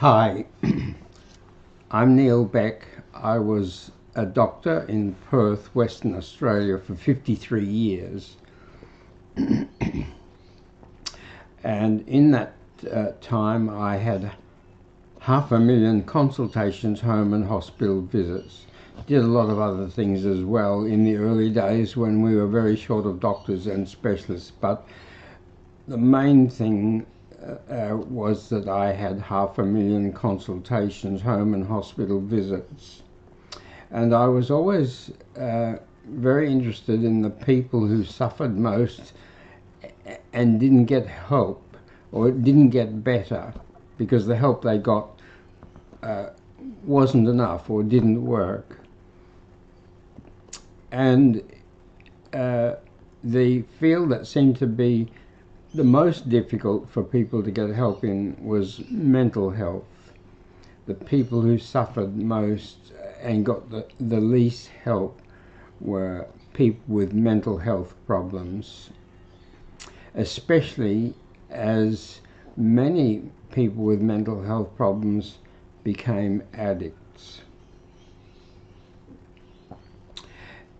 Hi, I'm Neil Beck. I was a doctor in Perth, Western Australia for 53 years. And in that time I had 500,000 consultations, home and hospital visits. Did a lot of other things as well in the early days when we were very short of doctors and specialists, but the main thing was that I had 500,000 consultations, home and hospital visits. And I was always very interested in the people who suffered most and didn't get help or didn't get better because the help they got wasn't enough or didn't work. And the field that seemed to be the most difficult for people to get help in was mental health. The people who suffered most and got the least help were people with mental health problems, especially as many people with mental health problems became addicts.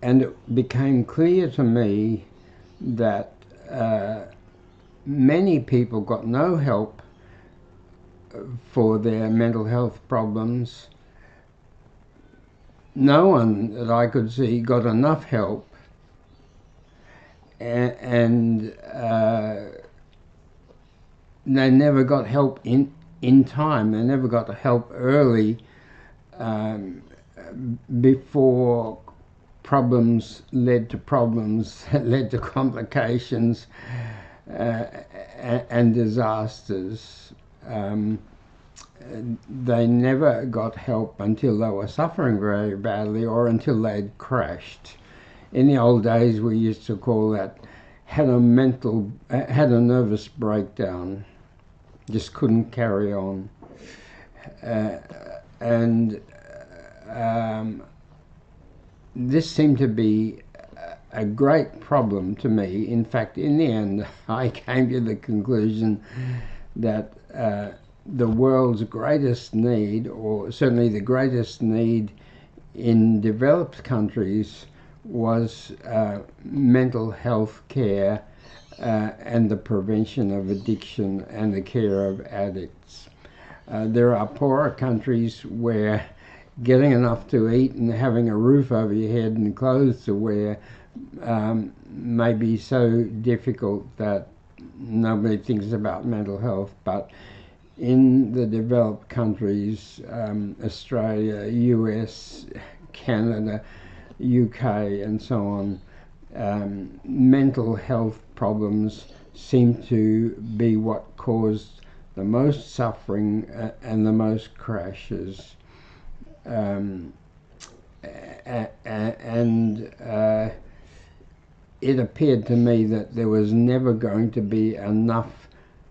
And it became clear to me that many people got no help for their mental health problems. No one that I could see got enough help, and they never got help in time. They never got help early before problems led to problems, led to complications and disasters. They never got help until they were suffering very badly or until they'd crashed. In the old days, we used to call that had a nervous breakdown, just couldn't carry on. This seemed to be a great problem to me. In fact, in the end, I came to the conclusion that the world's greatest need, or certainly the greatest need in developed countries, was mental health care and the prevention of addiction and the care of addicts. There are poorer countries where getting enough to eat and having a roof over your head and clothes to wear may be so difficult that nobody thinks about mental health. But in the developed countries, Australia, US, Canada, UK and so on, mental health problems seem to be what caused the most suffering and the most crashes. It appeared to me that there was never going to be enough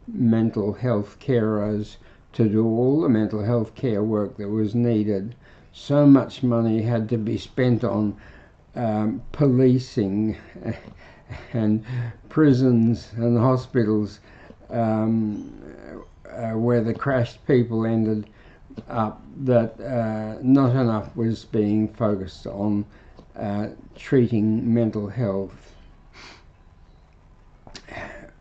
mental health carers to do all the mental health care work that was needed. So much money had to be spent on policing and prisons and hospitals where the crashed people ended up, that not enough was being focused on treating mental health.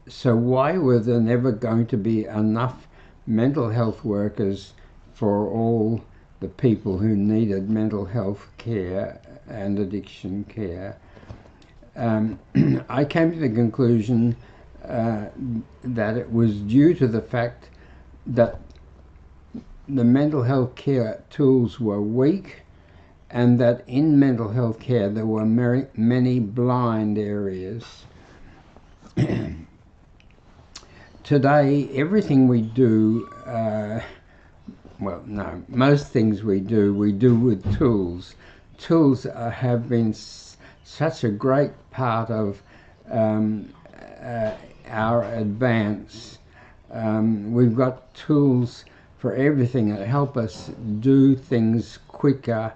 So why were there never going to be enough mental health workers for all the people who needed mental health care and addiction care? I came to the conclusion that it was due to the fact that the mental health care tools were weak, and that in mental health care there were many blind areas. Today, everything we do, most things we do with tools. Tools have been such a great part of our advance. We've got tools for everything that help us do things quicker,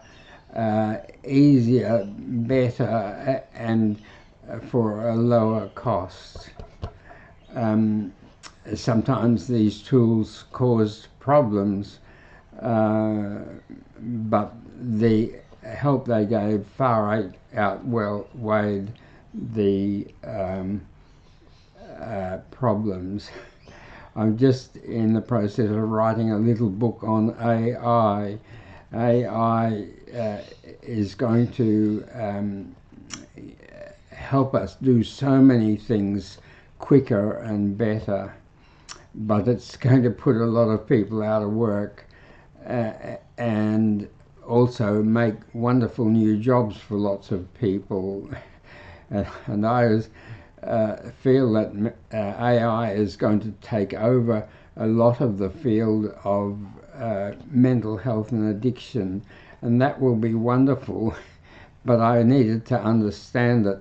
easier, better, and for a lower cost. Sometimes these tools caused problems, but the help they gave far outweighed the problems. I'm just in the process of writing a little book on AI. AI is going to help us do so many things quicker and better, but it's going to put a lot of people out of work and also make wonderful new jobs for lots of people. And I feel that AI is going to take over a lot of the field of mental health and addiction, and that will be wonderful. But I needed to understand it,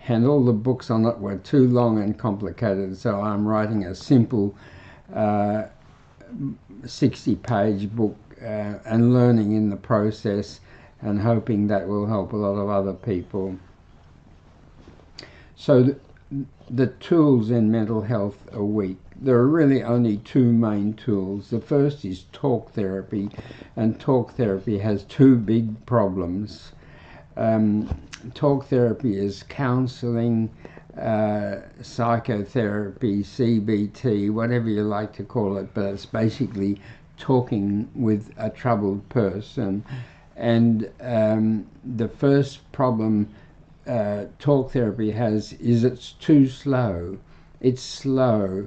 and all the books on it were too long and complicated, so I'm writing a simple 60-page book and learning in the process, and hoping that will help a lot of other people. So the tools in mental health are weak. There are really only two main tools. The first is talk therapy, and talk therapy has two big problems. Talk therapy is counseling, psychotherapy, CBT, whatever you like to call it, but it's basically talking with a troubled person. And the first problem talk therapy has is it's too slow. It's slow.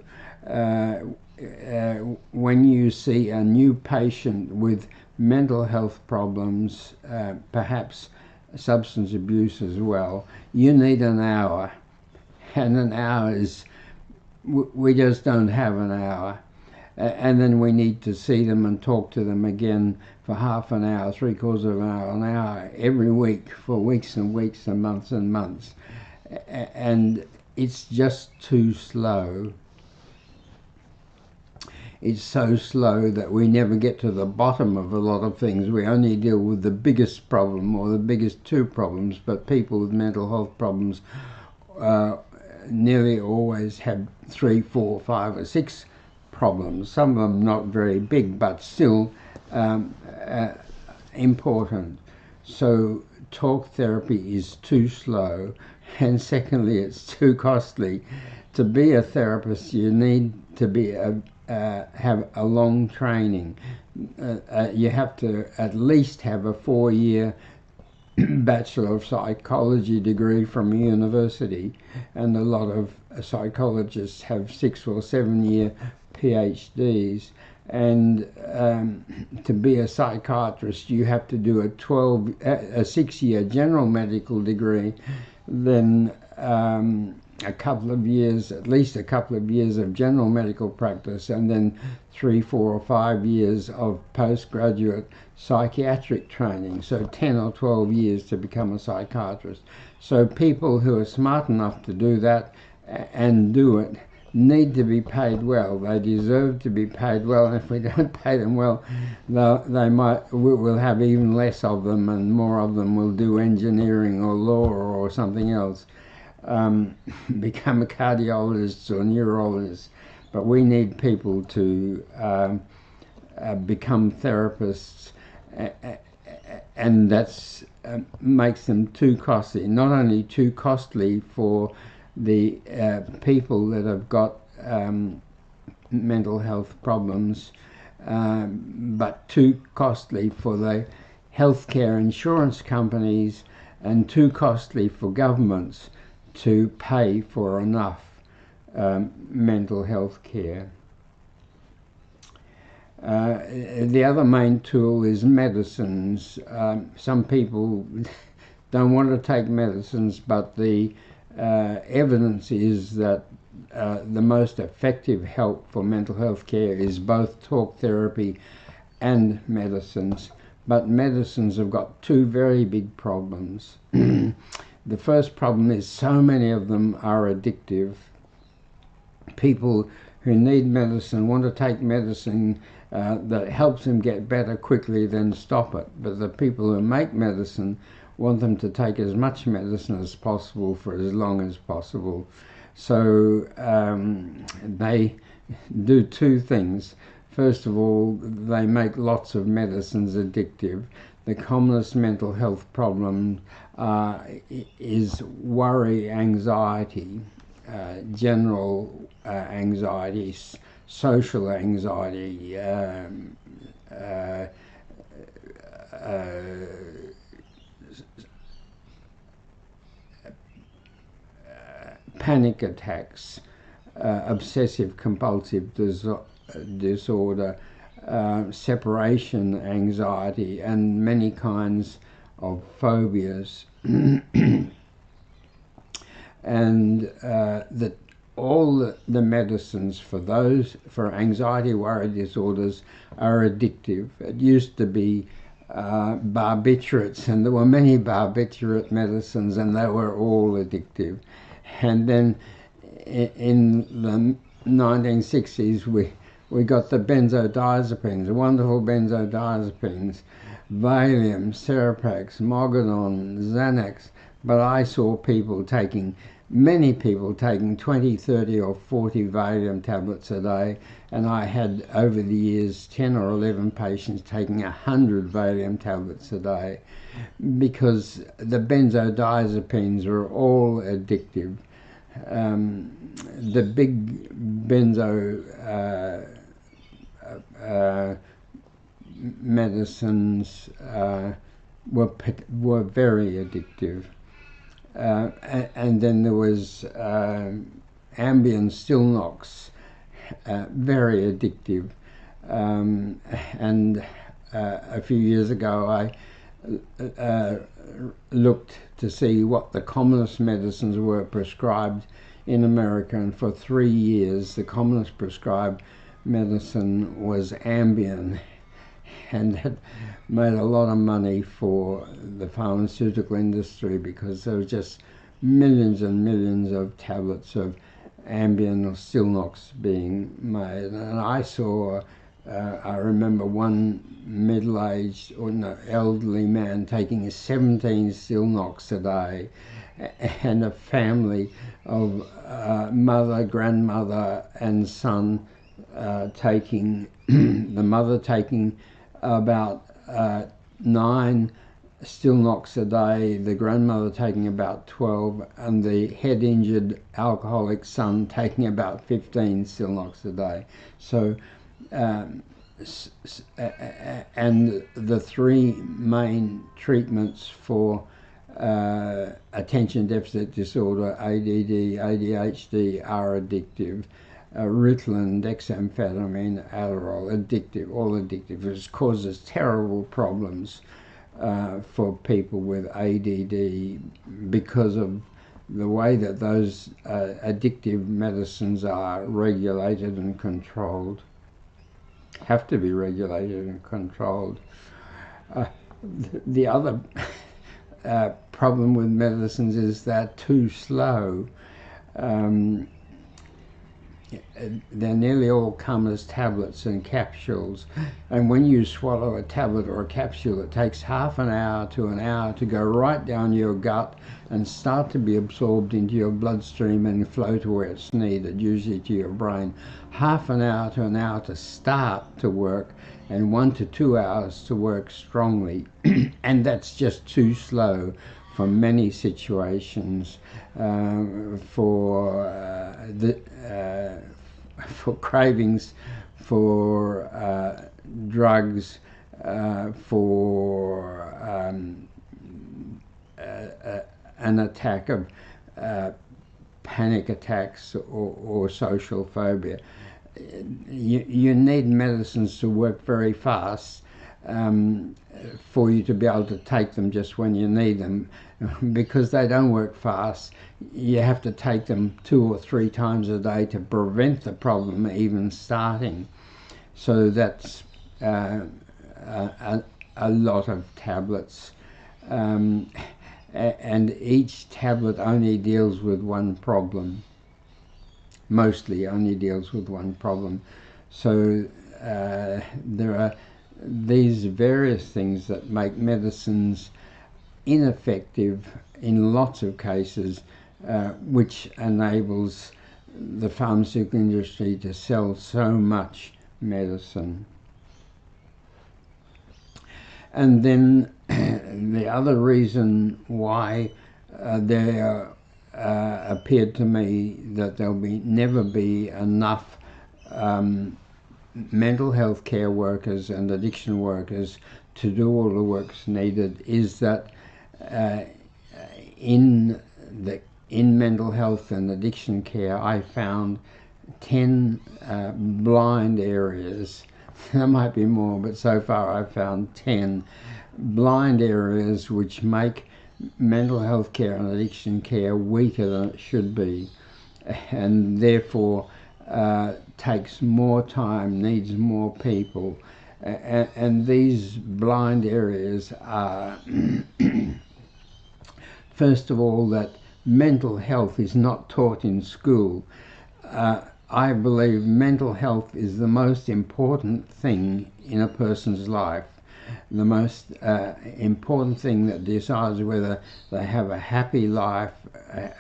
When you see a new patient with mental health problems, perhaps substance abuse as well, you need an hour, and an hour is, we just don't have an hour. And then we need to see them and talk to them again for half an hour, three-quarters of an hour every week for weeks and weeks and months. And it's just too slow. It's so slow that we never get to the bottom of a lot of things. We only deal with the biggest problem or the biggest two problems, but people with mental health problems nearly always have 3, 4, 5 or 6 problems. Some of them not very big, but still important. So talk therapy is too slow, and secondly, it's too costly. To be a therapist, you need to be have a long training. You have to at least have a 4-year Bachelor of Psychology degree from a university, and a lot of psychologists have 6 or 7-year PhDs. And to be a psychiatrist, you have to do a 6-year general medical degree, then a couple of years, at least a couple of years of general medical practice, and then 3, 4 or 5 years of postgraduate psychiatric training. So 10 or 12 years to become a psychiatrist. So people who are smart enough to do that and do it need to be paid well. They deserve to be paid well, and if we don't pay them well, we'll have even less of them, and more of them will do engineering or law or something else, become cardiologists or neurologists. But we need people to become therapists, and that's makes them too costly. Not only too costly for the people that have got mental health problems, but too costly for the healthcare insurance companies, and too costly for governments to pay for enough mental health care. The other main tool is medicines. Some people don't want to take medicines, but the evidence is that the most effective help for mental health care is both talk therapy and medicines. But medicines have got two very big problems. The first problem is so many of them are addictive. People who need medicine want to take medicine that helps them get better quickly, then stop it. But the people who make medicine want them to take as much medicine as possible for as long as possible. So they do two things. First of all, they make lots of medicines addictive. The commonest mental health problem is worry, anxiety, general anxiety, social anxiety, panic attacks, obsessive compulsive disorder, separation anxiety, and many kinds of phobias. And that all the medicines for anxiety worry disorders are addictive. It used to be barbiturates, and there were many barbiturate medicines, and they were all addictive. And then in the 1960s we got the benzodiazepines, wonderful benzodiazepines, Valium, Seroprax, Mogadon, Xanax. But I saw many people taking 20, 30 or 40 Valium tablets a day, and I had over the years 10 or 11 patients taking 100 Valium tablets a day, because the benzodiazepines are all addictive. The big benzo medicines were very addictive. And then there was Ambien, Stilnox, very addictive. And a few years ago I looked to see what the commonest medicines were prescribed in America, and for 3 years the commonest prescribed medicine was Ambien, and that made a lot of money for the pharmaceutical industry, because there were just millions and millions of tablets of Ambien or Stilnox being made. And I saw, I remember one middle-aged or elderly man taking 17 Stilnox a day, and a family of mother, grandmother and son taking, the mother taking about 9 Stilnox a day, the grandmother taking about 12, and the head-injured alcoholic son taking about 15 Stilnox a day. So, and the 3 main treatments for attention deficit disorder, ADD, ADHD, are addictive. Ritalin, dexamphetamine, Adderall, addictive, all addictive. It causes terrible problems for people with ADD because of the way that those addictive medicines are regulated and controlled. Have to be regulated and controlled. The other problem with medicines is they're too slow. They nearly all come as tablets and capsules, and when you swallow a tablet or a capsule, it takes half an hour to an hour to go right down your gut and start to be absorbed into your bloodstream and flow to where it's needed, usually to your brain. Half an hour to an hour to start to work, and 1 to 2 hours to work strongly. And that's just too slow for many situations, for cravings, for drugs, for an attack of panic attacks or social phobia. You need medicines to work very fast for you to be able to take them just when you need them. Because they don't work fast, you have to take them 2 or 3 times a day to prevent the problem even starting. So that's a lot of tablets. And each tablet only deals with one problem. Mostly only deals with one problem. So there are these various things that make medicines ineffective in lots of cases, which enables the pharmaceutical industry to sell so much medicine. And then the other reason why there appeared to me that there'll never be enough mental health care workers and addiction workers to do all the works needed is that in mental health and addiction care, I found 10 blind areas. There might be more, but so far I've found 10 blind areas which make mental health care and addiction care weaker than it should be, and therefore takes more time, needs more people. And these blind areas are first of all, that mental health is not taught in school. I believe mental health is the most important thing in a person's life, the most important thing that decides whether they have a happy life,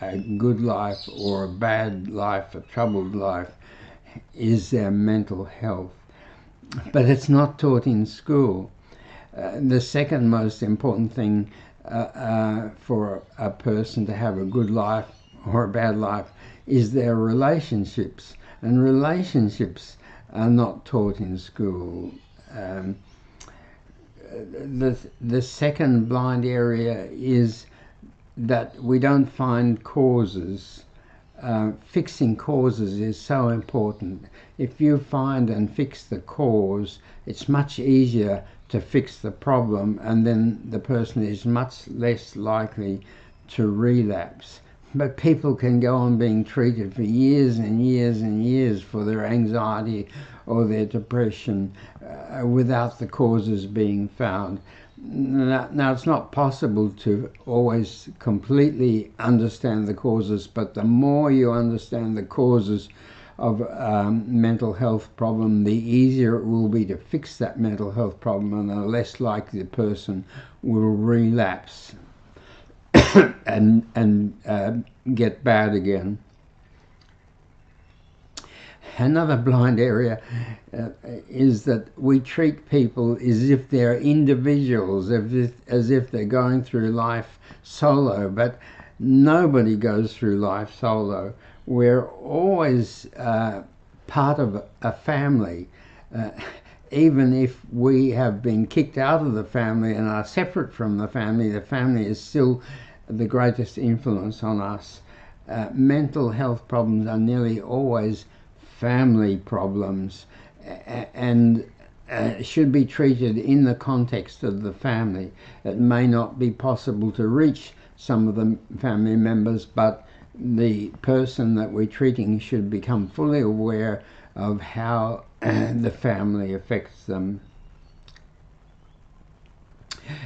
a good life, or a bad life, a troubled life, is their mental health. But it's not taught in school. The second most important thing for a person to have a good life or a bad life is their relationships, and relationships are not taught in school. The second blind area is that we don't find causes. Fixing causes is so important. If you find and fix the cause, it's much easier to fix the problem, and then the person is much less likely to relapse. But people can go on being treated for years and years and years for their anxiety or their depression without the causes being found. Now, it's not possible to always completely understand the causes, but the more you understand the causes of mental health problem, the easier it will be to fix that mental health problem, and the less likely the person will relapse and get bad again. Another blind area is that we treat people as if they're individuals, as if they're going through life solo, but nobody goes through life solo. We're always part of a family. Even if we have been kicked out of the family and are separate from the family is still the greatest influence on us. Mental health problems are nearly always family problems and should be treated in the context of the family. It may not be possible to reach some of the family members, but the person that we're treating should become fully aware of how the family affects them.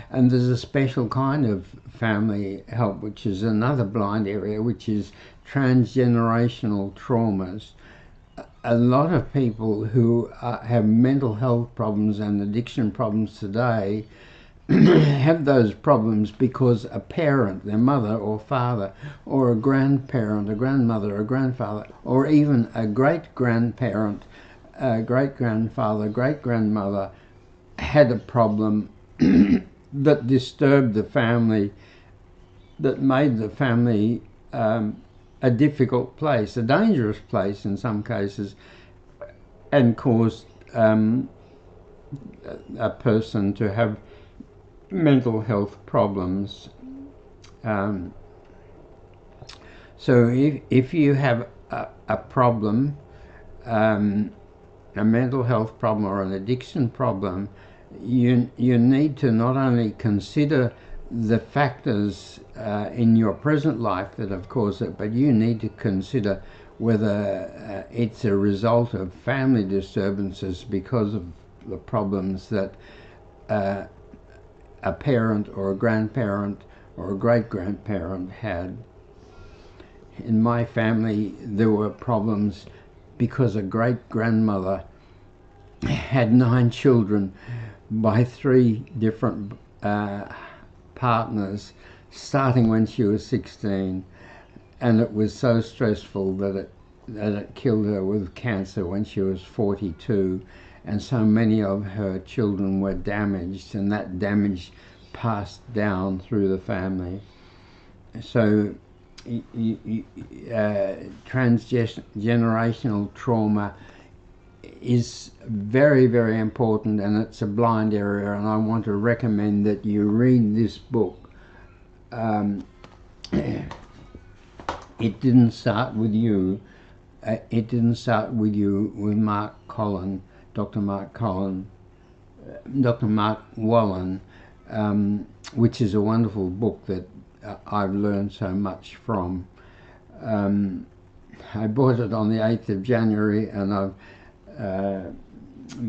And there's a special kind of family help, which is another blind area, which is transgenerational traumas. A lot of people who have mental health problems and addiction problems today have those problems because a parent, their mother or father, or a grandparent, a grandmother, a grandfather, or even a great-grandparent, a great-grandfather, great-grandmother had a problem that disturbed the family, that made the family a difficult place, a dangerous place in some cases, and caused a person to have mental health problems. So if you have a problem, a mental health problem or an addiction problem, you need to not only consider the factors in your present life that have caused it, but you need to consider whether it's a result of family disturbances because of the problems that a parent or a grandparent or a great-grandparent had. In my family, there were problems because a great-grandmother had 9 children by 3 different partners, starting when she was 16, and it was so stressful that that it killed her with cancer when she was 42, and so many of her children were damaged, and that damage passed down through the family. So transgenerational trauma is very, very important, and it's a blind area, and I want to recommend that you read this book. It didn't start with you. It didn't start with you, with Mark Collin, Dr. Mark Collin, Dr. Mark Wallen, which is a wonderful book that I've learned so much from. I bought it on the 8th of January, and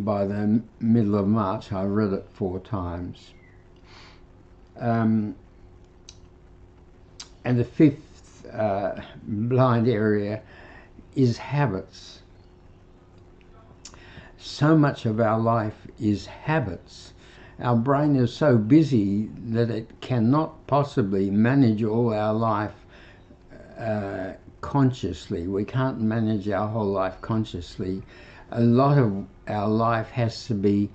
by the middle of March I read it 4 times. And the 5th blind area is habits. So much of our life is habits. Our brain is so busy that it cannot possibly manage all our life consciously. We can't manage our whole life consciously. A lot of our life has to be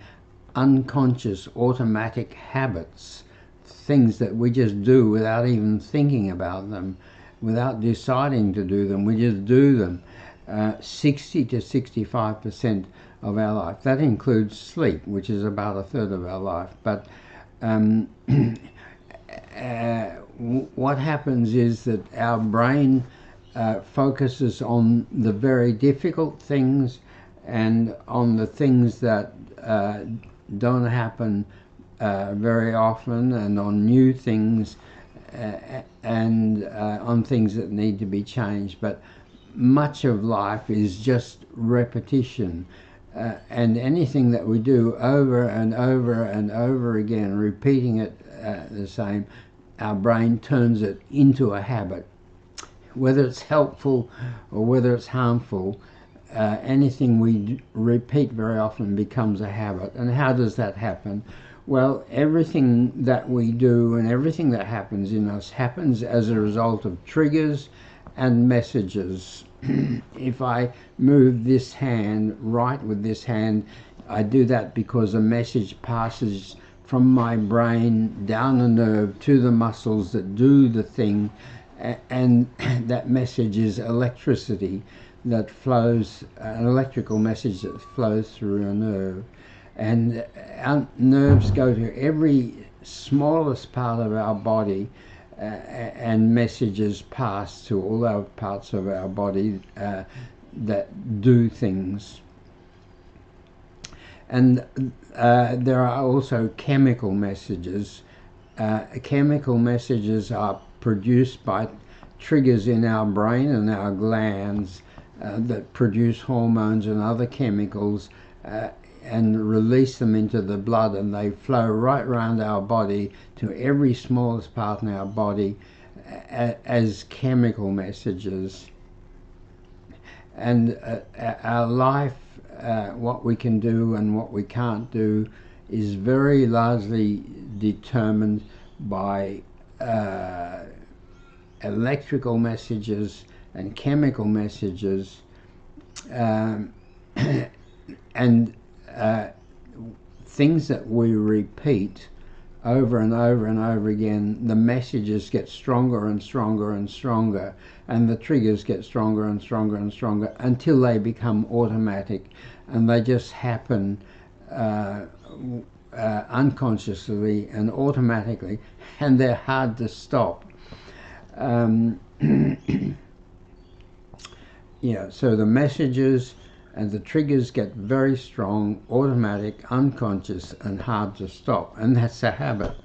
unconscious, automatic habits, things that we just do without even thinking about them, without deciding to do them. We just do them. 60 to 65% of our life. That includes sleep, which is about 1/3 of our life. But what happens is that our brain focuses on the very difficult things and on the things that don't happen very often, and on new things, and on things that need to be changed. But much of life is just repetition, and anything that we do over and over and over again, repeating it the same, our brain turns it into a habit. Whether it's helpful or whether it's harmful, anything we repeat very often becomes a habit. And how does that happen? Well, everything that we do and everything that happens in us happens as a result of triggers and messages. If I move this hand, write with this hand, I do that because a message passes from my brain down the nerve to the muscles that do the thing, and that message is electricity that flows, an electrical message that flows through a nerve. And our nerves go to every smallest part of our body, and messages pass to all our parts of our body that do things. And there are also chemical messages. Chemical messages are produced by triggers in our brain and our glands that produce hormones and other chemicals, and release them into the blood, and they flow right around our body to every smallest part in our body as chemical messages. And our life, what we can do and what we can't do, is very largely determined by electrical messages and chemical messages, and things that we repeat over and over and over again. The messages get stronger and stronger and stronger, and the triggers get stronger and stronger and stronger until they become automatic, and they just happen unconsciously and automatically, and they're hard to stop. Yeah, so the messages and the triggers get very strong, automatic, unconscious, and hard to stop, and that's a habit.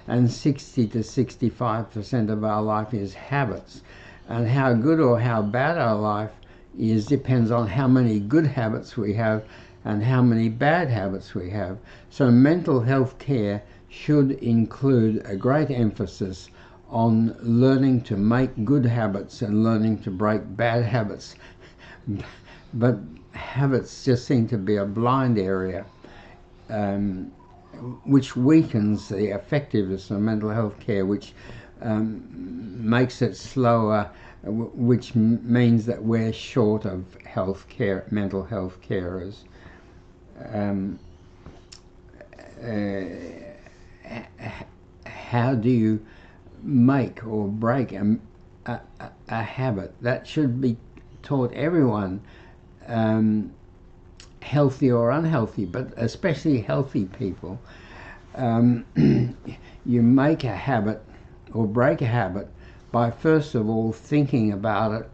And 60 to 65% of our life is habits, and how good or how bad our life is depends on how many good habits we have and how many bad habits we have. So mental health care should include a great emphasis on learning to make good habits and learning to break bad habits. But habits just seem to be a blind area, which weakens the effectiveness of mental health care, which makes it slower, which means that we're short of health care, mental health carers. How do you make or break a habit? That should be taught everyone, healthy or unhealthy, but especially healthy people. You make a habit or break a habit by first of all thinking about it,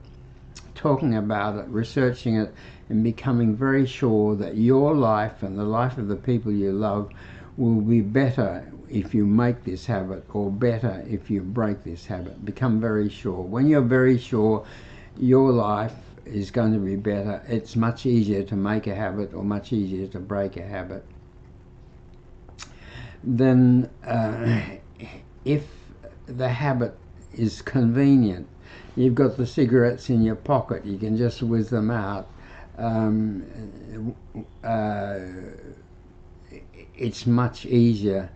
talking about it, researching it, and becoming very sure that your life and the life of the people you love will be better if you make this habit, or better if you break this habit. Become very sure. When you're very sure your life is going to be better, it's much easier to make a habit or much easier to break a habit. Then if the habit is convenient, you've got the cigarettes in your pocket, you can just whiz them out. It's much easier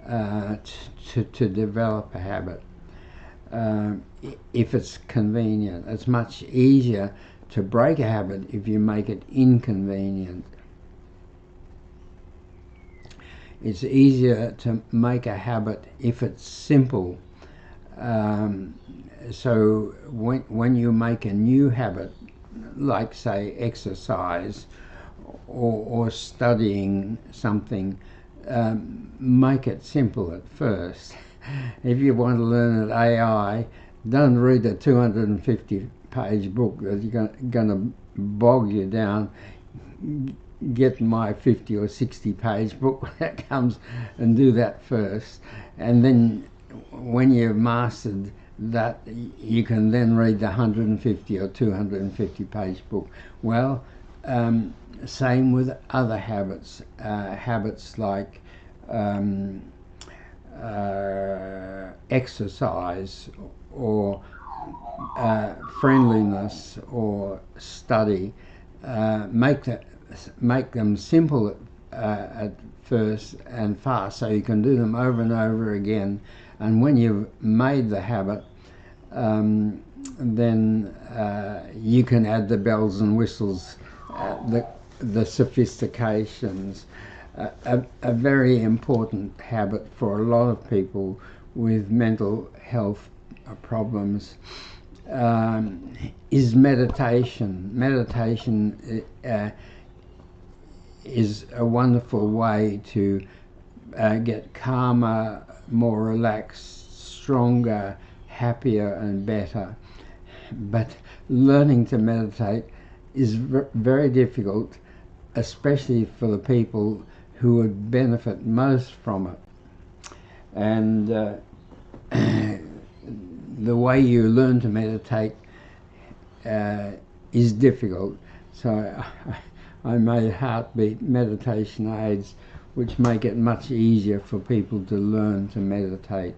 to develop a habit if it's convenient. It's much easier to break a habit if you make it inconvenient. It's easier to make a habit if it's simple. So when you make a new habit, like say exercise or studying something, make it simple at first. If you want to learn at AI, don't read a 250-page book that's going to bog you down. Get my 50 or 60-page book that comes, and do that first, and then when you've mastered that, you can then read the 150 or 250-page book. Well, same with other habits, habits like exercise or friendliness or study. Make them simple at first and fast, so you can do them over and over again. And when you've made the habit, then you can add the bells and whistles, the sophistications. A very important habit for a lot of people with mental health problems is meditation. Meditation is a wonderful way to get calmer, more relaxed, stronger, happier and better. But learning to meditate is very difficult, especially for the people who would benefit most from it. And the way you learn to meditate is difficult. So I made Heartbeat meditation aids, which make it much easier for people to learn to meditate.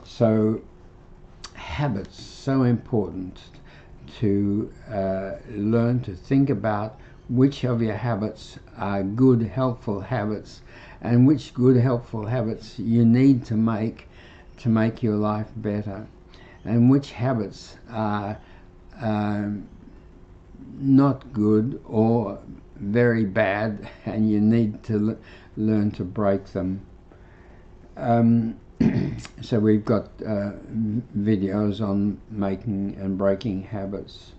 So habits, so important to learn to think about which of your habits are good, helpful habits, and which good, helpful habits you need to make your life better, and which habits are not good or very bad, and you need to learn to break them. So we've got videos on making and breaking habits.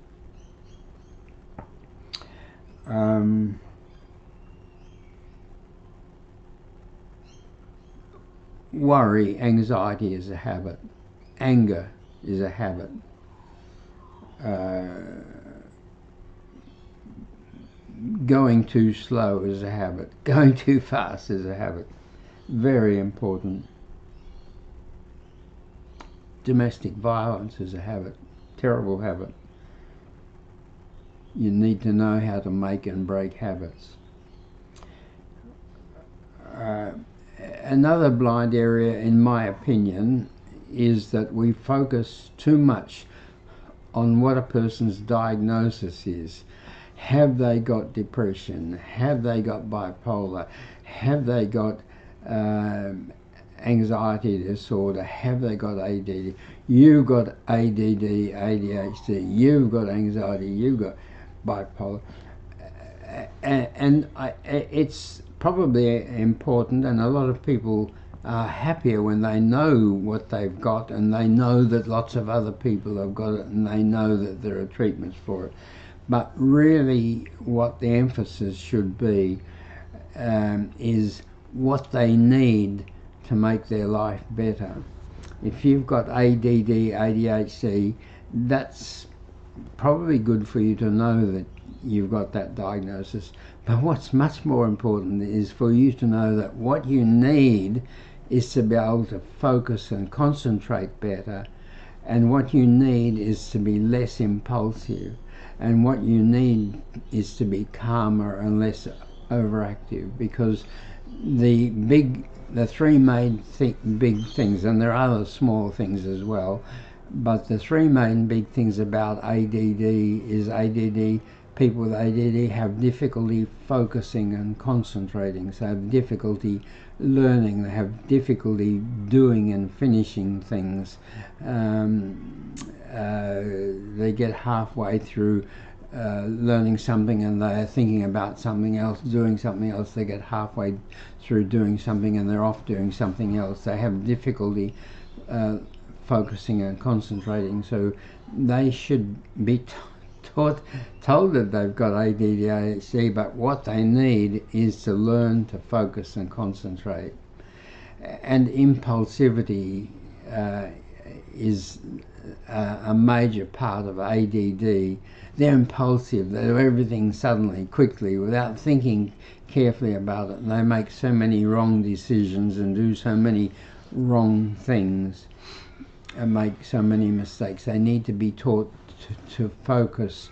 Worry, anxiety is a habit. Anger is a habit. Going too slow is a habit. Going too fast is a habit. Very important. Domestic violence is a habit. Terrible habit. You need to know how to make and break habits. Another blind area, in my opinion, is that we focus too much on what a person's diagnosis is. Have they got depression? Have they got bipolar? Have they got anxiety disorder, have they got ADD? You've got ADD, ADHD, you've got anxiety, you've got bipolar. It's probably important, and a lot of people are happier when they know what they've got, and they know that lots of other people have got it, and they know that there are treatments for it. But really what the emphasis should be is what they need to make their life better. If you've got ADD, ADHD, that's probably good for you to know that you've got that diagnosis. But what's much more important is for you to know that what you need is to be able to focus and concentrate better, and what you need is to be less impulsive, and what you need is to be calmer and less overactive, because the three main big things, and there are other small things as well, but the three main big things about ADD is people with ADD have difficulty focusing and concentrating, so have difficulty learning, they have difficulty doing and finishing things. They get halfway through learning something and they're thinking about something else, doing something else. They get halfway through doing something and they're off doing something else. They have difficulty focusing and concentrating, so they should be told that they've got ADD, ADHD, but what they need is to learn to focus and concentrate. And impulsivity is a major part of ADD. They're impulsive, they do everything suddenly, quickly, without thinking carefully about it, and they make so many wrong decisions and do so many wrong things and make so many mistakes. They need to be taught to focus,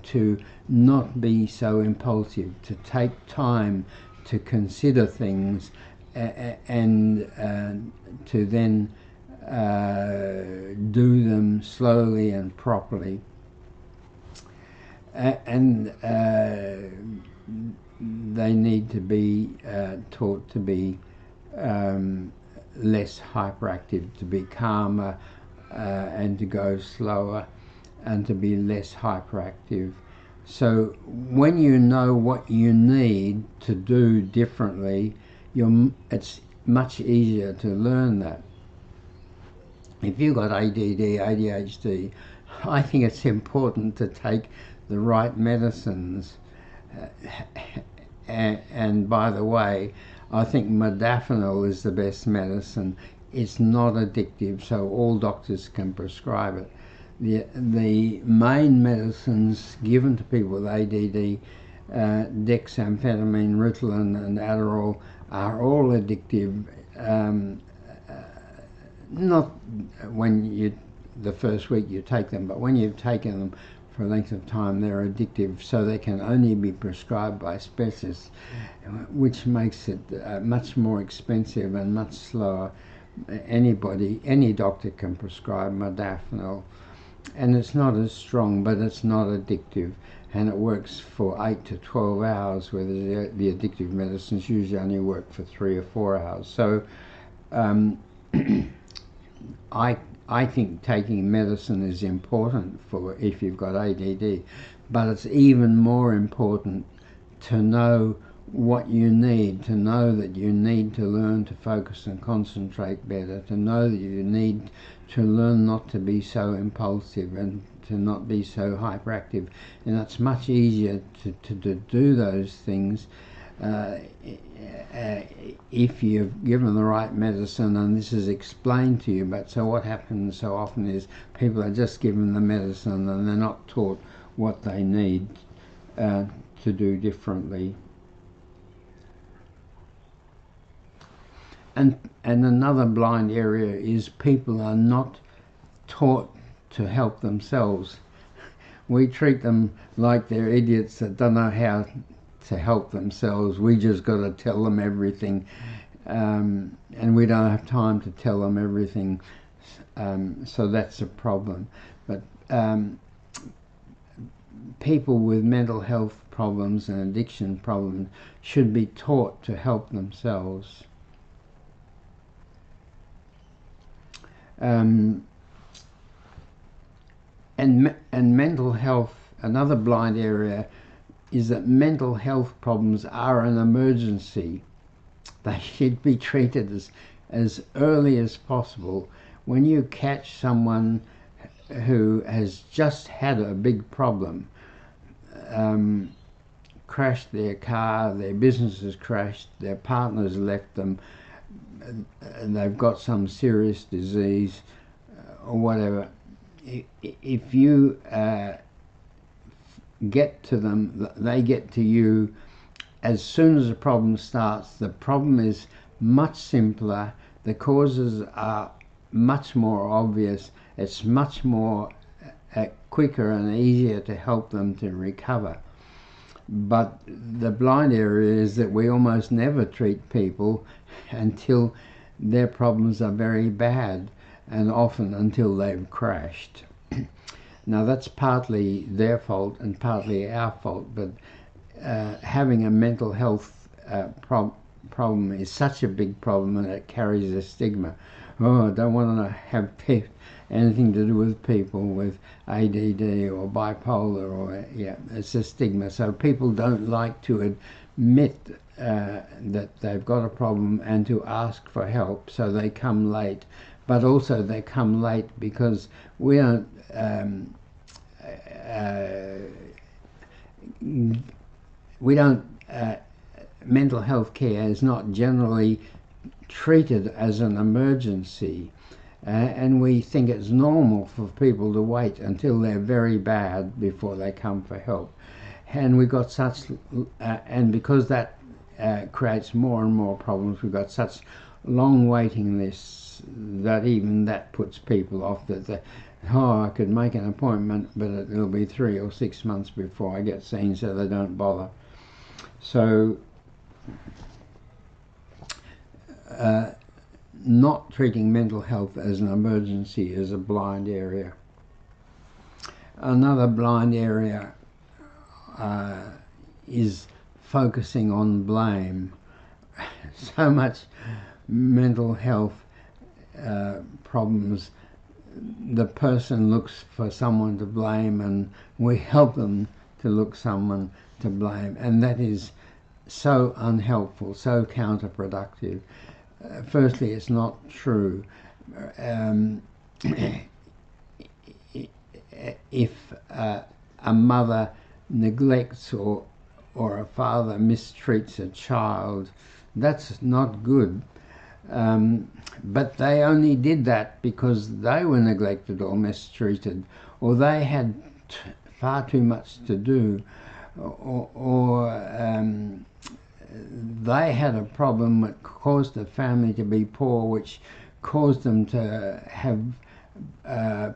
to not be so impulsive, to take time to consider things, and to then do them slowly and properly. And they need to be taught to be less hyperactive, to be calmer, and to go slower, and to be less hyperactive. So when you know what you need to do differently, it's much easier to learn that. If you've got ADD, ADHD, I think it's important to take the right medicines. And by the way, I think modafinil is the best medicine. It's not addictive, so all doctors can prescribe it. The main medicines given to people with ADD, dexamphetamine, Ritalin and Adderall, are all addictive. Not when the first week you take them, but when you've taken them for a length of time, they're addictive, so they can only be prescribed by specialists, which makes it much more expensive and much slower. Any doctor can prescribe modafinil, and it's not as strong, but it's not addictive, and it works for 8 to 12 hours, where the addictive medicines usually only work for 3 or 4 hours. So I think taking medicine is important for if you've got ADD, but it's even more important to know what you need, to know that you need to learn to focus and concentrate better, to know that you need to learn not to be so impulsive and to not be so hyperactive. And it's much easier to do those things if you've given the right medicine and this is explained to you. But so what happens so often is people are just given the medicine and they're not taught what they need to do differently. And another blind area is people are not taught to help themselves. We treat them like they're idiots that don't know how to help themselves. We just got to tell them everything, and we don't have time to tell them everything, so that's a problem. But people with mental health problems and addiction problems should be taught to help themselves. And mental health, another blind area, is that mental health problems are an emergency. They should be treated as early as possible. When you catch someone who has just had a big problem, crashed their car, their business has crashed, their partner's left them, and they've got some serious disease or whatever, if you get to them, they get to you as soon as the problem starts. The problem is much simpler, the causes are much more obvious, it's much more quicker and easier to help them to recover. But the blind area is that we almost never treat people until their problems are very bad, and often until they've crashed. Now that's partly their fault and partly our fault, but having a mental health problem is such a big problem, and it carries a stigma. Oh, I don't want to have anything to do with people with ADD or bipolar, or it's a stigma. So people don't like to admit that they've got a problem and to ask for help, so they come late. But also they come late because we don't mental health care is not generally treated as an emergency, and we think it's normal for people to wait until they're very bad before they come for help. And we've got such, and because that creates more and more problems, we've got such long waiting lists that even that puts people off. That I could make an appointment, but it'll be 3 or 6 months before I get seen, so they don't bother. So not treating mental health as an emergency is a blind area. Another blind area is focusing on blame. So much mental health problems, the person looks for someone to blame, and we help them to look someone to blame, and that is so unhelpful, so counterproductive. Firstly, it's not true. If a mother neglects or a father mistreats a child, that's not good. But they only did that because they were neglected or mistreated, or they had far too much to do, or they had a problem that caused the family to be poor, which caused them to have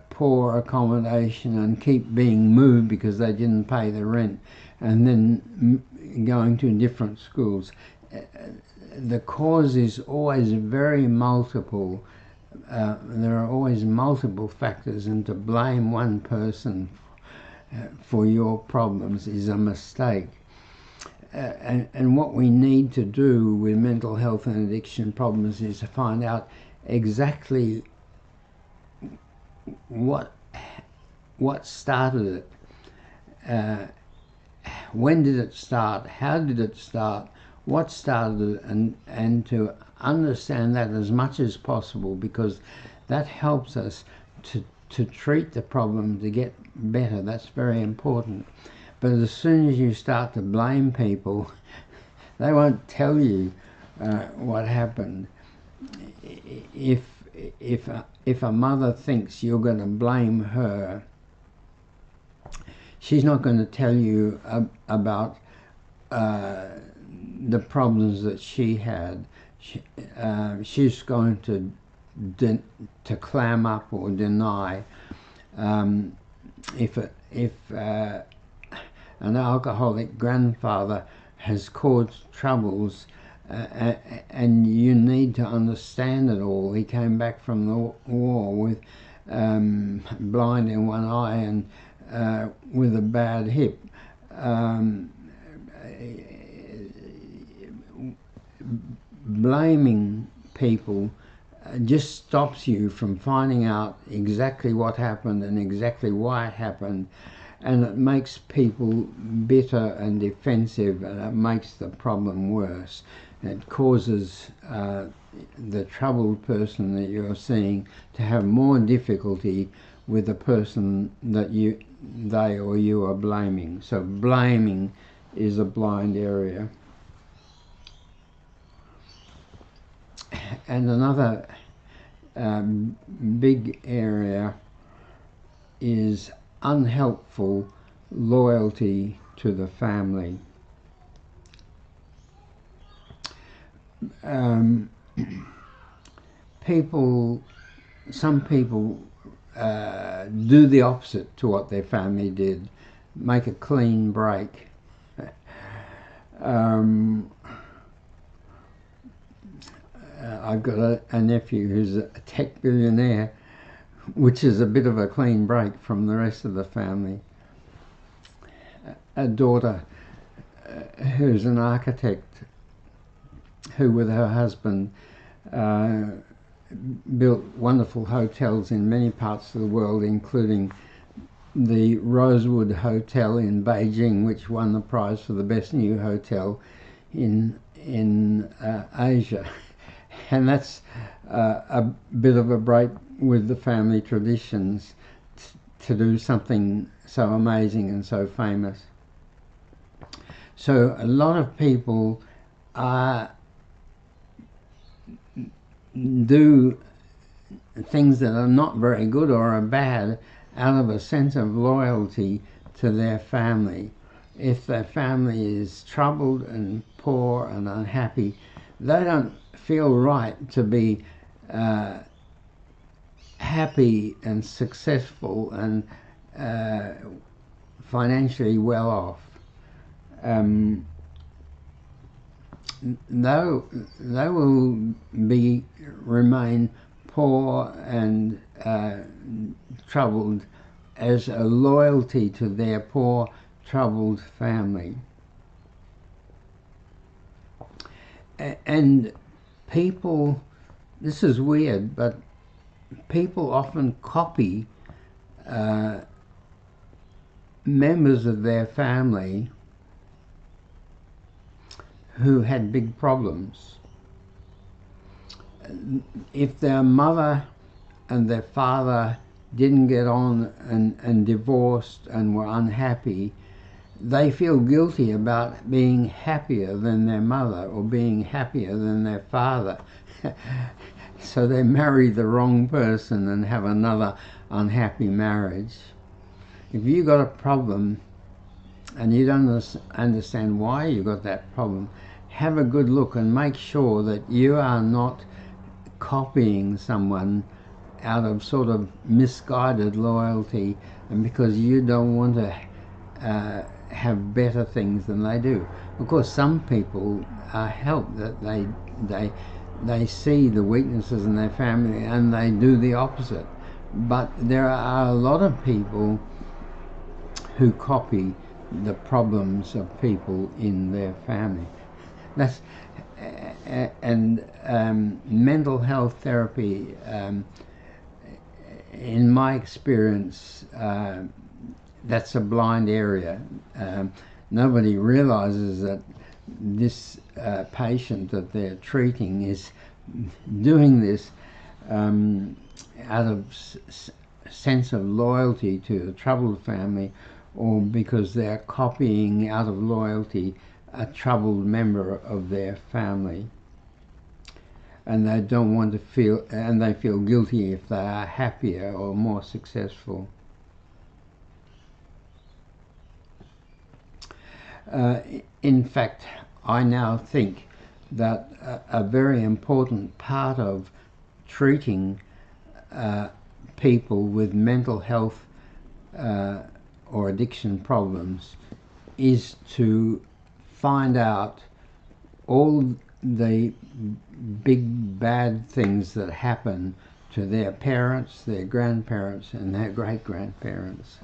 poor accommodation and keep being moved because they didn't pay the rent, and then going to different schools. The cause is always very multiple. There are always multiple factors, and to blame one person for your problems is a mistake. And what we need to do with mental health and addiction problems is to find out exactly what started it. When did it start? How did it start? What started it? And to understand that as much as possible, because that helps us to treat the problem to get better. That's very important. But as soon as you start to blame people, they won't tell you what happened. If a mother thinks you're going to blame her, she's not going to tell you about the problems that she had. She's going to clam up or deny. If an alcoholic grandfather has caused troubles, and you need to understand it all. He came back from the war with blind in one eye and with a bad hip. Blaming people just stops you from finding out exactly what happened and exactly why it happened, and it makes people bitter and defensive, and it makes the problem worse. It causes the troubled person that you're seeing to have more difficulty with the person that they or you are blaming. So blaming is a blind area. And another big area is unhelpful loyalty to the family. Some people do the opposite to what their family did, make a clean break. I've got a nephew who's a tech billionaire, which is a bit of a clean break from the rest of the family. A daughter who's an architect, who with her husband built wonderful hotels in many parts of the world, including the Rosewood Hotel in Beijing, which won the prize for the best new hotel in Asia. And that's a bit of a break with the family traditions to do something so amazing and so famous. So a lot of people do things that are not very good or are bad out of a sense of loyalty to their family. If their family is troubled and poor and unhappy, they don't feel right to be happy and successful and financially well off. They will remain poor and troubled as a loyalty to their poor, troubled family. And people, this is weird, but people often copy members of their family who had big problems. If their mother and their father didn't get on and divorced and were unhappy, they feel guilty about being happier than their mother or being happier than their father. So they marry the wrong person and have another unhappy marriage. If you got a problem and you don't understand why you got that problem, have a good look and make sure that you are not copying someone out of sort of misguided loyalty and because you don't want to have better things than they do. Of course, some people are helped that they see the weaknesses in their family and they do the opposite. But there are a lot of people who copy the problems of people in their family. That's and mental health therapy, in my experience, that's a blind area. Nobody realizes that this patient that they're treating is doing this out of sense of loyalty to the troubled family, or because they're copying out of loyalty a troubled member of their family, and they don't want to feel, and they feel guilty if they are happier or more successful. In fact, I now think that a very important part of treating people with mental health or addiction problems is to find out all the big bad things that happen to their parents, their grandparents, and their great-grandparents.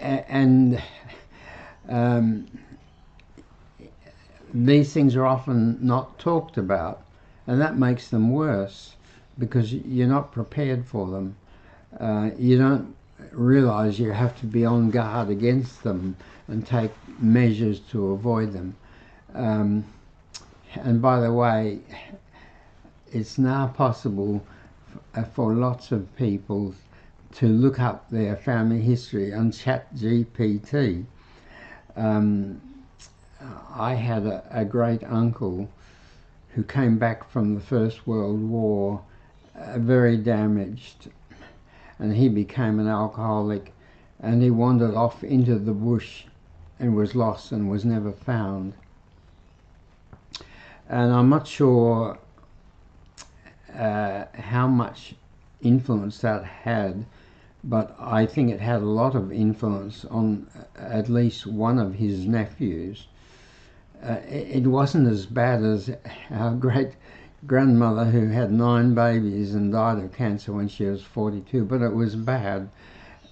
and these things are often not talked about, and that makes them worse because you're not prepared for them. You don't realize you have to be on guard against them and take measures to avoid them. And by the way, it's now possible for lots of people to look up their family history on ChatGPT. I had a great uncle who came back from the First World War very damaged, and he became an alcoholic, and he wandered off into the bush and was lost and was never found. And I'm not sure how much influence that had, but I think it had a lot of influence on at least one of his nephews. It wasn't as bad as our great grandmother who had 9 babies and died of cancer when she was 42, but it was bad.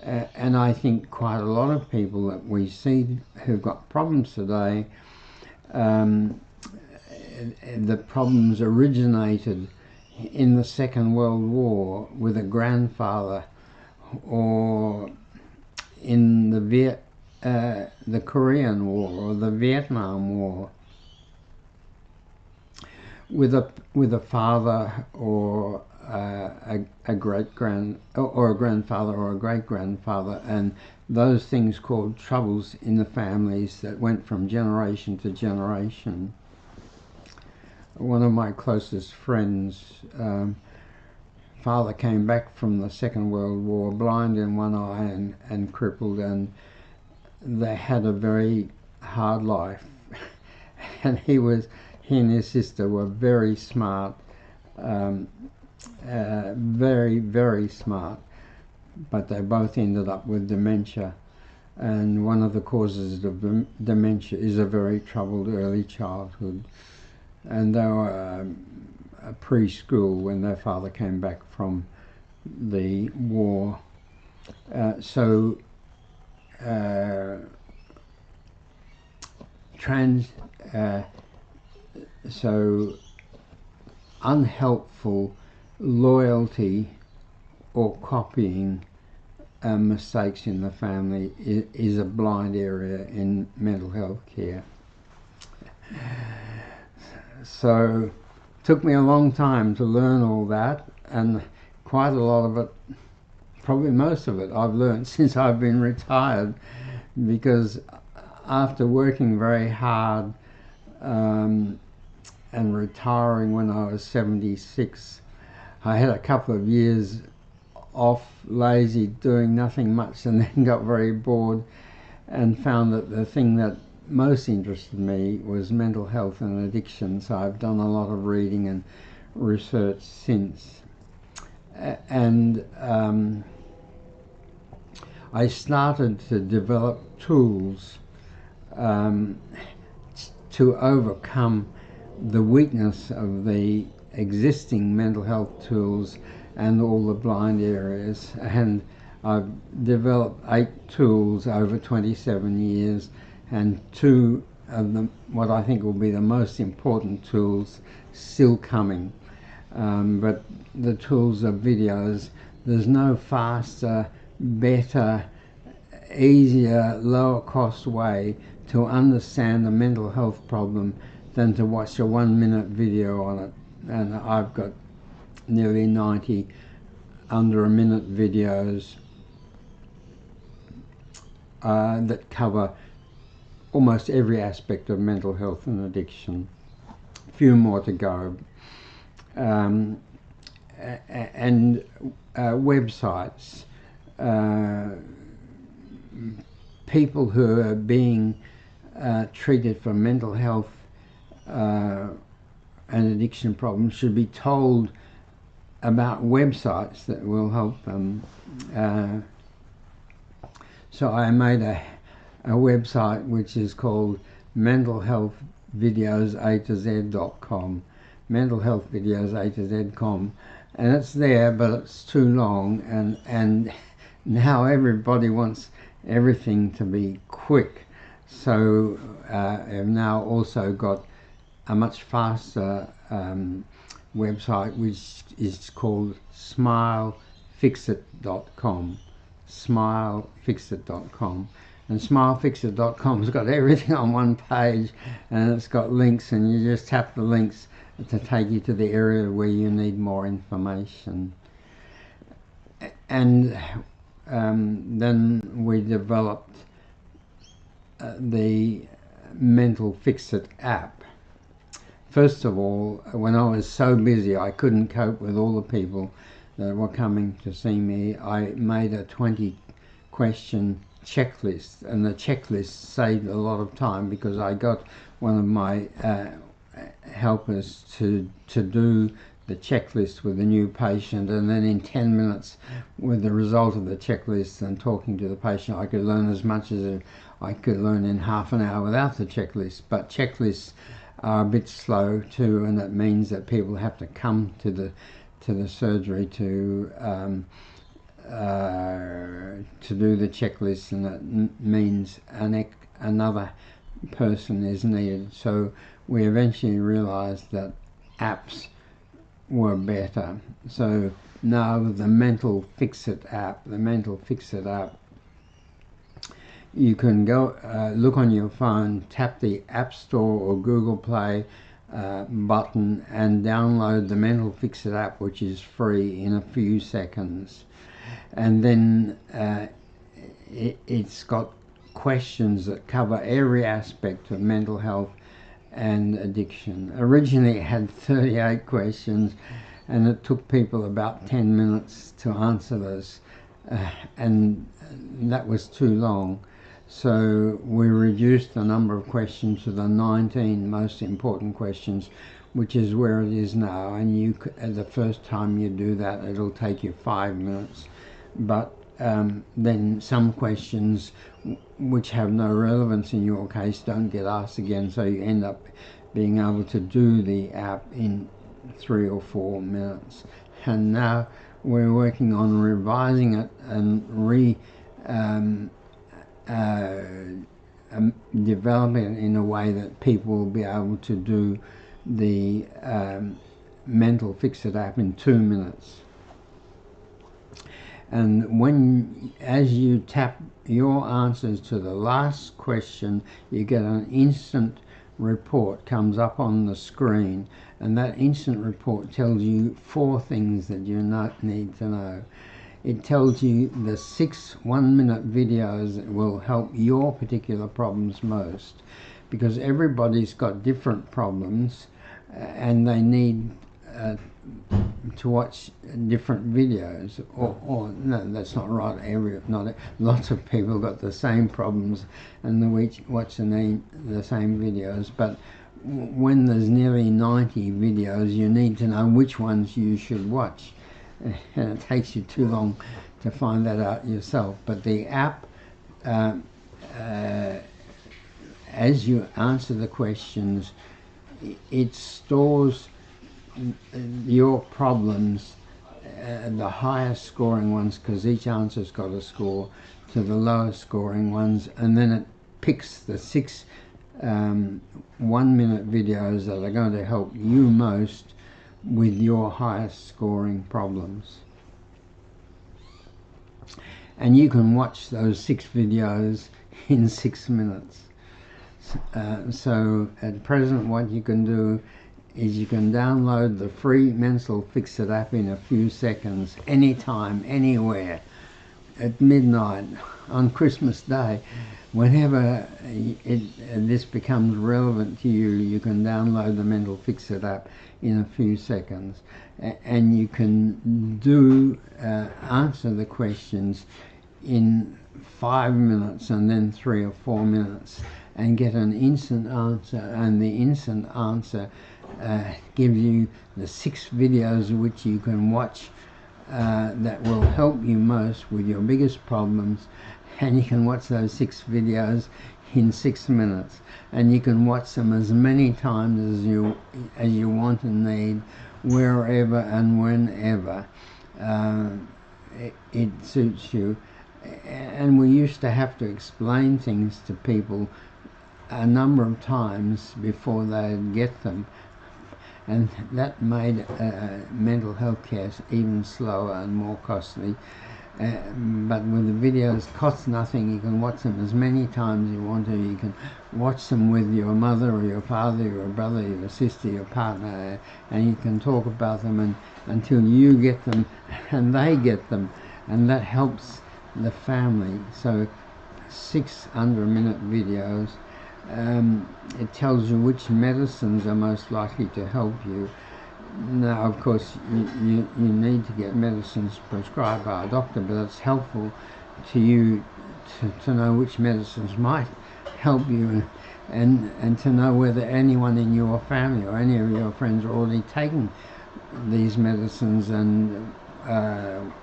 And I think quite a lot of people that we see who've got problems today, the problems originated in the Second World War with a grandfather, or in the Korean War or the Vietnam War, with a father or a grandfather or a great grandfather, and those things caused troubles in the families that went from generation to generation. One of my closest friends, father came back from the Second World War blind in one eye and crippled, and they had a very hard life. And he and his sister were very smart, very, very smart, but they both ended up with dementia. And one of the causes of dementia is a very troubled early childhood. And they were a preschool when their father came back from the war. So unhelpful loyalty or copying mistakes in the family is a blind area in mental health care. So it took me a long time to learn all that, and quite a lot of it, probably most of it, I've learned since I've been retired, because after working very hard and retiring when I was 76, I had a couple of years off, lazy, doing nothing much, and then got very bored and found that the thing that most interested me was mental health and addiction. So I've done a lot of reading and research since. And I started to develop tools to overcome the weakness of the existing mental health tools and all the blind areas. And I've developed 8 tools over 27 years, and 2 of them, what I think will be the most important tools, still coming. But the tools are videos. There's no faster, better, easier, lower cost way to understand a mental health problem than to watch a 1-minute video on it. And I've got nearly 90 under a minute videos that cover almost every aspect of mental health and addiction. A few more to go. And websites. People who are being treated for mental health and addiction problems should be told about websites that will help them. So I made a website which is called mentalhealthvideos.com, mentalhealthvideos.com, and it's there, but it's too long, and now everybody wants everything to be quick. So I've now also got a much faster website, which is called smilefixit.com. Smilefixit.com. And smilefixit.com's got everything on one page, and it's got links, and you just tap the links to take you to the area where you need more information. And then we developed the Mental Fixit app. First of all, when I was so busy I couldn't cope with all the people that were coming to see me, I made a 20-question checklist, and the checklist saved a lot of time, because I got one of my helpers to do the checklist with a new patient, and then in 10 minutes with the result of the checklist and talking to the patient, I could learn as much as I could learn in half an hour without the checklist. But checklists are a bit slow too, and that means that people have to come to the surgery to do the checklist, and that means another person is needed. So we eventually realized that apps were better. So now the Mental Fixit app, you can go look on your phone, tap the App Store or Google Play button, and download the Mental Fixit app, which is free, in a few seconds. And then it's got questions that cover every aspect of mental health and addiction. Originally it had 38 questions, and it took people about 10 minutes to answer those, and that was too long. So we reduced the number of questions to the 19 most important questions, which is where it is now. And the first time you do that, it'll take you 5 minutes. But then some questions which have no relevance in your case don't get asked again, so you end up being able to do the app in 3 or 4 minutes. And now we're working on revising it and developing it in a way that people will be able to do the Mental Fixit app in 2 minutes. And as you tap your answers to the last question, you get an instant report comes up on the screen, and that instant report tells you 4 things that you need to know. It tells you the 6 1-minute videos that will help your particular problems most, because everybody's got different problems, and they need to watch different videos, or no, that's not right. Lots of people got the same problems, and they watch the same videos. But when there's nearly 90 videos, you need to know which ones you should watch, and it takes you too long to find that out yourself. But the app, as you answer the questions, it stores your problems, the highest scoring ones, because each answer's got a score, to the lowest scoring ones, and then it picks the 6 1-minute videos that are going to help you most with your highest scoring problems. And you can watch those 6 videos in 6 minutes. So at present what you can do is you can download the free Mental Fixit app in a few seconds, anytime, anywhere, at midnight, on Christmas Day. Whenever this becomes relevant to you, you can download the Mental Fixit app in a few seconds, and you can answer the questions in 5 minutes, and then 3 or 4 minutes, and get an instant answer. And the instant answer gives you the 6 videos which you can watch that will help you most with your biggest problems, and you can watch those 6 videos in 6 minutes, and you can watch them as many times as you want and need, wherever and whenever it suits you. And we used to have to explain things to people a number of times before they'd get them, and that made mental health care even slower and more costly. But with the videos, cost nothing. You can watch them as many times you want to. You can watch them with your mother or your father, your brother, your sister, your partner, and you can talk about them until you get them and they get them, and that helps the family. So 6 under-a-minute videos. It tells you which medicines are most likely to help you. Now, of course, you need to get medicines prescribed by a doctor, but it's helpful to you to know which medicines might help you, and to know whether anyone in your family or any of your friends are already taking these medicines, and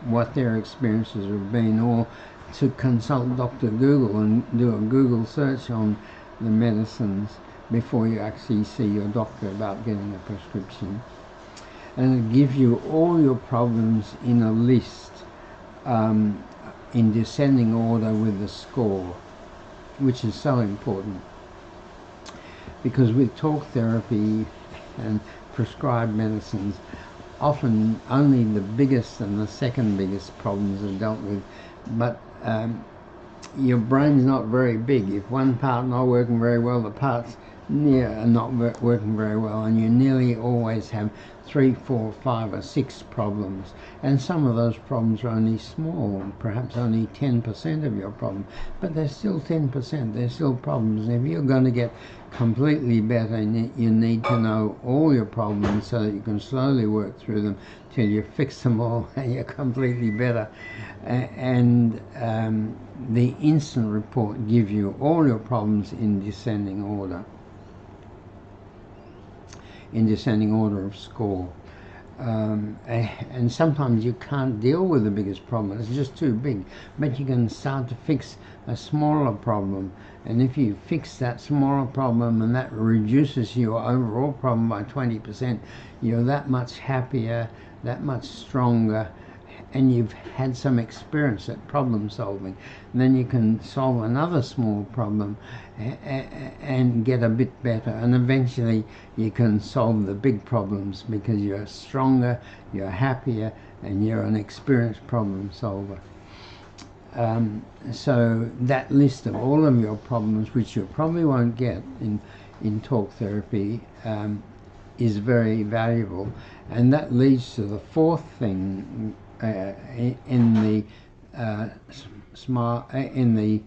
what their experiences have been, or to consult Dr. Google and do a Google search on the medicines before you actually see your doctor about getting a prescription. And it gives you all your problems in a list, in descending order with the score, which is so important, because with talk therapy and prescribed medicines, often only the biggest and the second biggest problems are dealt with, but your brain's not very big. If one part not working very well, the parts near are not working very well, and you nearly always have 3, 4, 5 or 6 problems, and some of those problems are only small, perhaps only 10% of your problem, but they're still 10%, they're still problems. And if you're going to get completely better, you need to know all your problems so that you can slowly work through them till you fix them all and you're completely better. And the instant report gives you all your problems in descending order. In descending order of score. And sometimes you can't deal with the biggest problem, it's just too big, but you can start to fix a smaller problem, and if you fix that smaller problem and that reduces your overall problem by 20%, you're that much happier, that much stronger, and you've had some experience at problem solving. And then you can solve another small problem and get a bit better, and eventually you can solve the big problems because you're stronger, you're happier, and you're an experienced problem solver. So that list of all of your problems, which you probably won't get in talk therapy, is very valuable. And that leads to the fourth thing in the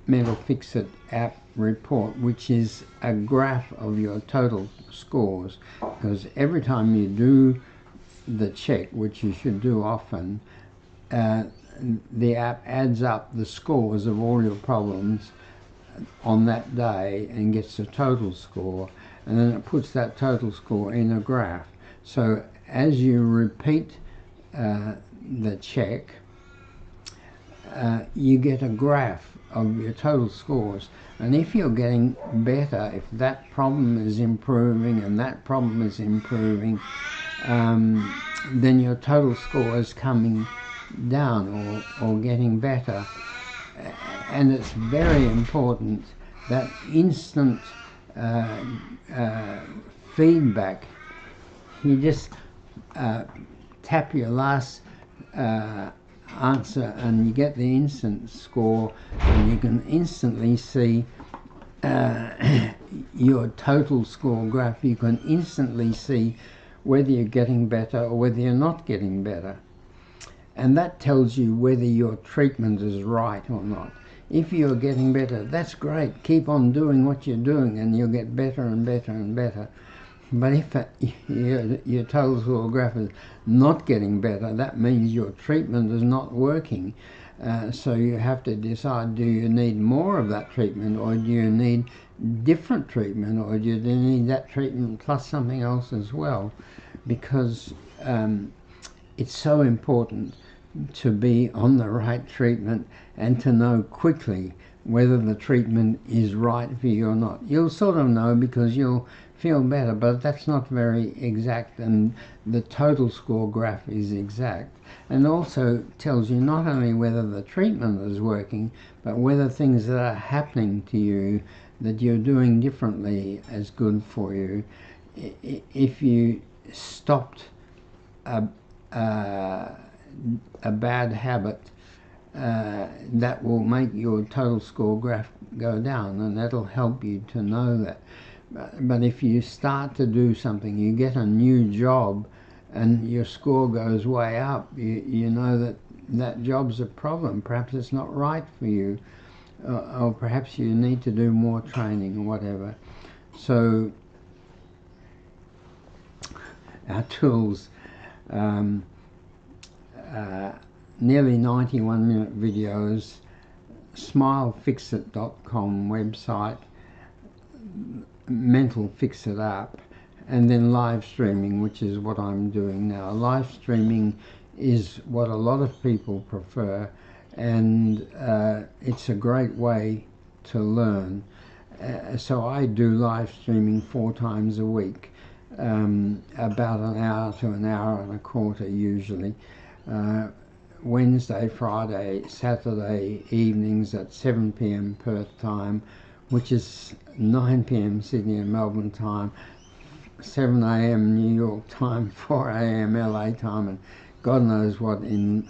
Mental Fix It app report, which is a graph of your total scores, because every time you do the check, which you should do often, the app adds up the scores of all your problems on that day and gets the total score, and then it puts that total score in a graph. So as you repeat the check, you get a graph of your total scores, and if you're getting better, if that problem is improving and that problem is improving, then your total score is coming down or getting better. And it's very important that instant feedback. You just tap your last answer and you get the instant score, and you can instantly see your total score graph. You can instantly see whether you're getting better or whether you're not getting better, and that tells you whether your treatment is right or not. If you're getting better, that's great, keep on doing what you're doing and you'll get better and better and better. But if your total score graph is not getting better, that means your treatment is not working. So you have to decide, do you need more of that treatment, or do you need different treatment, or do you need that treatment plus something else as well? Because it's so important to be on the right treatment and to know quickly whether the treatment is right for you or not. You'll sort of know because you'll feel better, but that's not very exact, and the total score graph is exact, and also tells you not only whether the treatment is working, but whether things that are happening to you that you're doing differently is good for you. If you stopped a bad habit, that will make your total score graph go down, and that'll help you to know that. But if you start to do something, you get a new job and your score goes way up, you know that that job's a problem. Perhaps it's not right for you, or perhaps you need to do more training or whatever. So our tools, nearly 91-minute videos, smilefixit.com website, Mental Fix It app, and then live streaming, which is what I'm doing now. Live streaming is what a lot of people prefer, and it's a great way to learn. So I do live streaming 4 times a week, about an hour to an hour and a quarter usually. Wednesday, Friday, Saturday evenings at 7 p.m. Perth time, which is 9 p.m. Sydney and Melbourne time, 7 a.m. New York time, 4 a.m. LA time, and God knows what in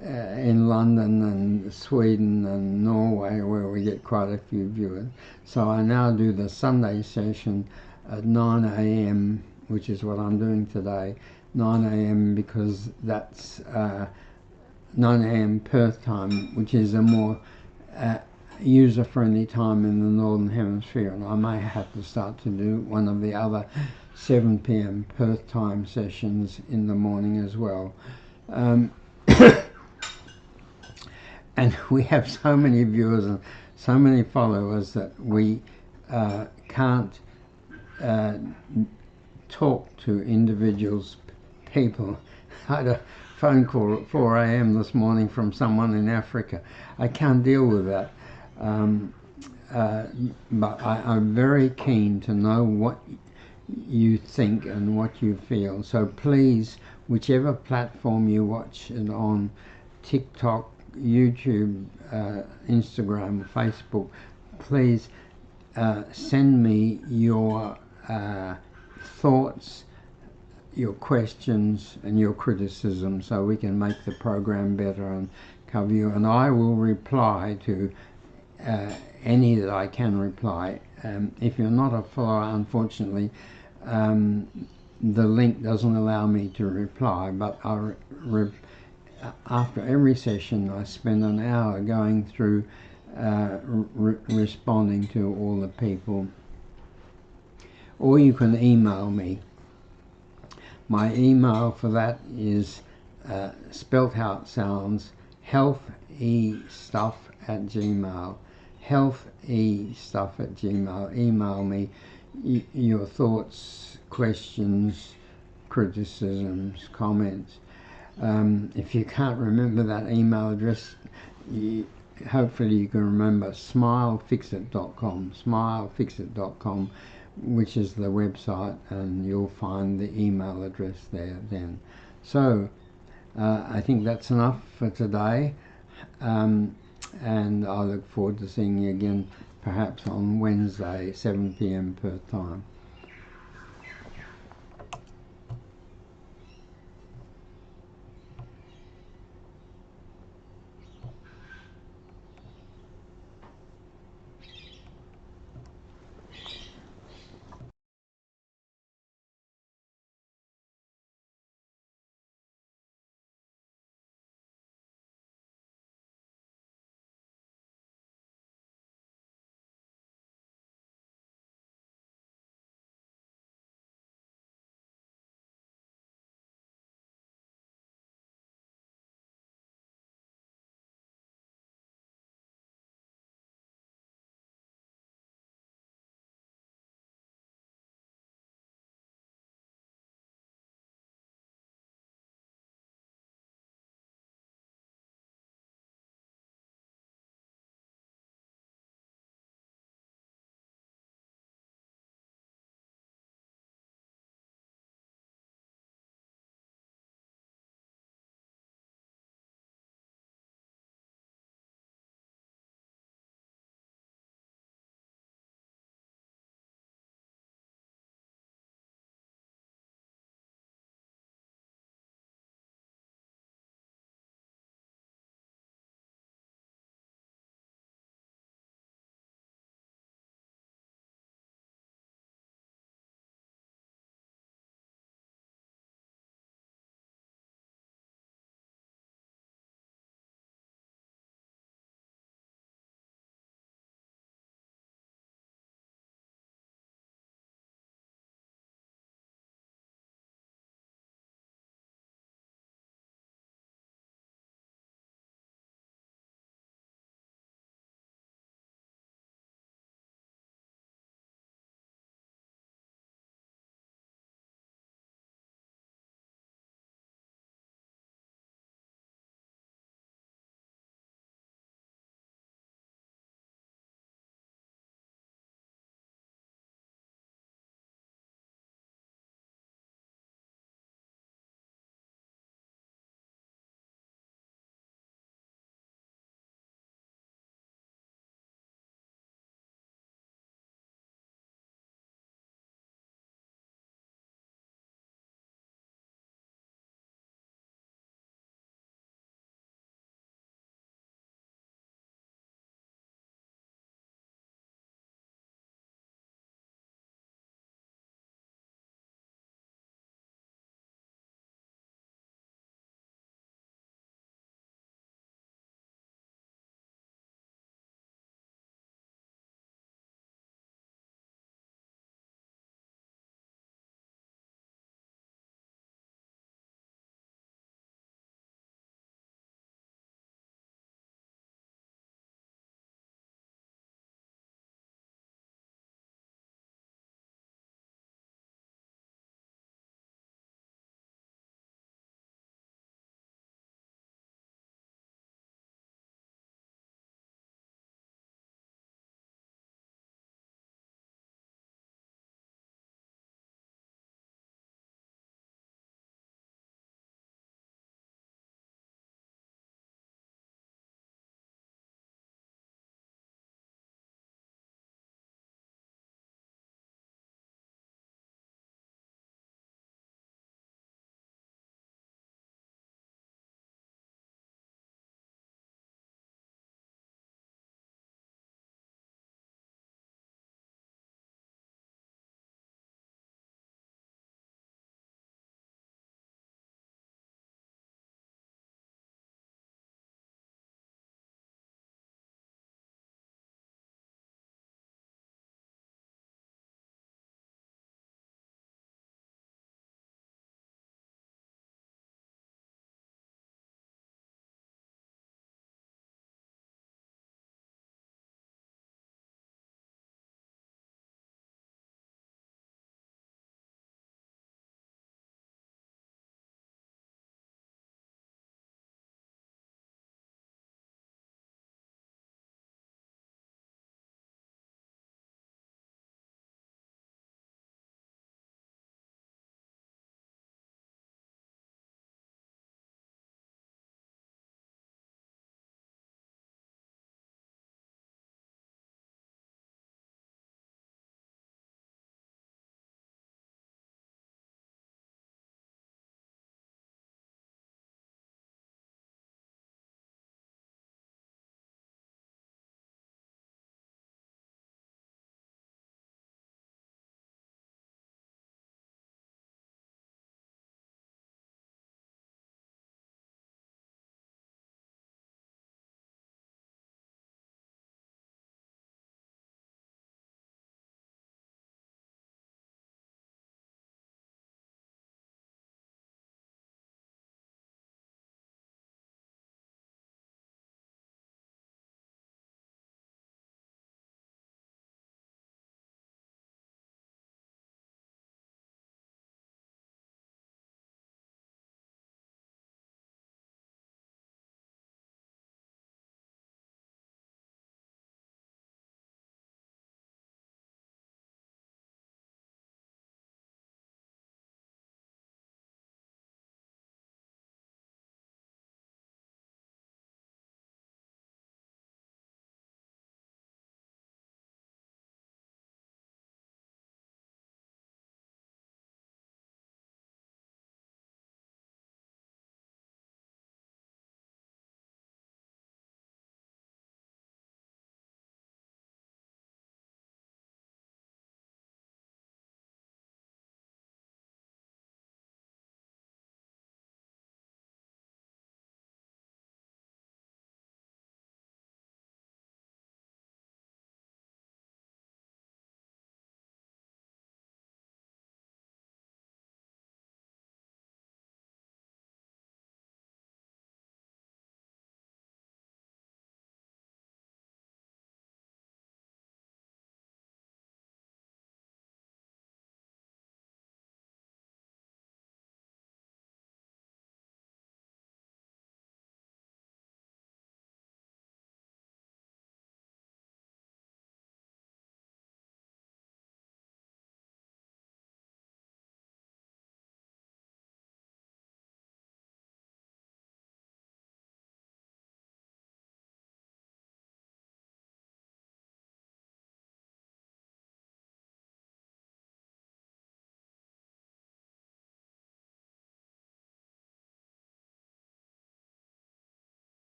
London and Sweden and Norway, where we get quite a few viewers. So I now do the Sunday session at 9 a.m., which is what I'm doing today, 9 a.m. because that's 9 a.m. Perth time, which is a more user-friendly time in the Northern Hemisphere, and I may have to start to do one of the other 7 p.m. Perth time sessions in the morning as well. And we have so many viewers and so many followers that we can't talk to individuals, people. I had a phone call at 4 a.m. this morning from someone in Africa. I can't deal with that. But I'm very keen to know what you think and what you feel. So please, whichever platform you watch it on, TikTok, YouTube, Instagram, Facebook, please send me your thoughts, your questions and your criticism, so we can make the program better and cover you, and I will reply to any that I can reply. If you're not a follower, unfortunately, the link doesn't allow me to reply, but after every session I spend an hour going through responding to all the people. Or you can email me. My email for that is spelt how it sounds, healthestuff@gmail. healthestuff@gmail. Email me your thoughts, questions, criticisms, comments. If you can't remember that email address, hopefully you can remember smilefixit.com. smilefixit.com, which is the website, and you'll find the email address there then. So I think that's enough for today, and I look forward to seeing you again perhaps on Wednesday 7 p.m. Perth time.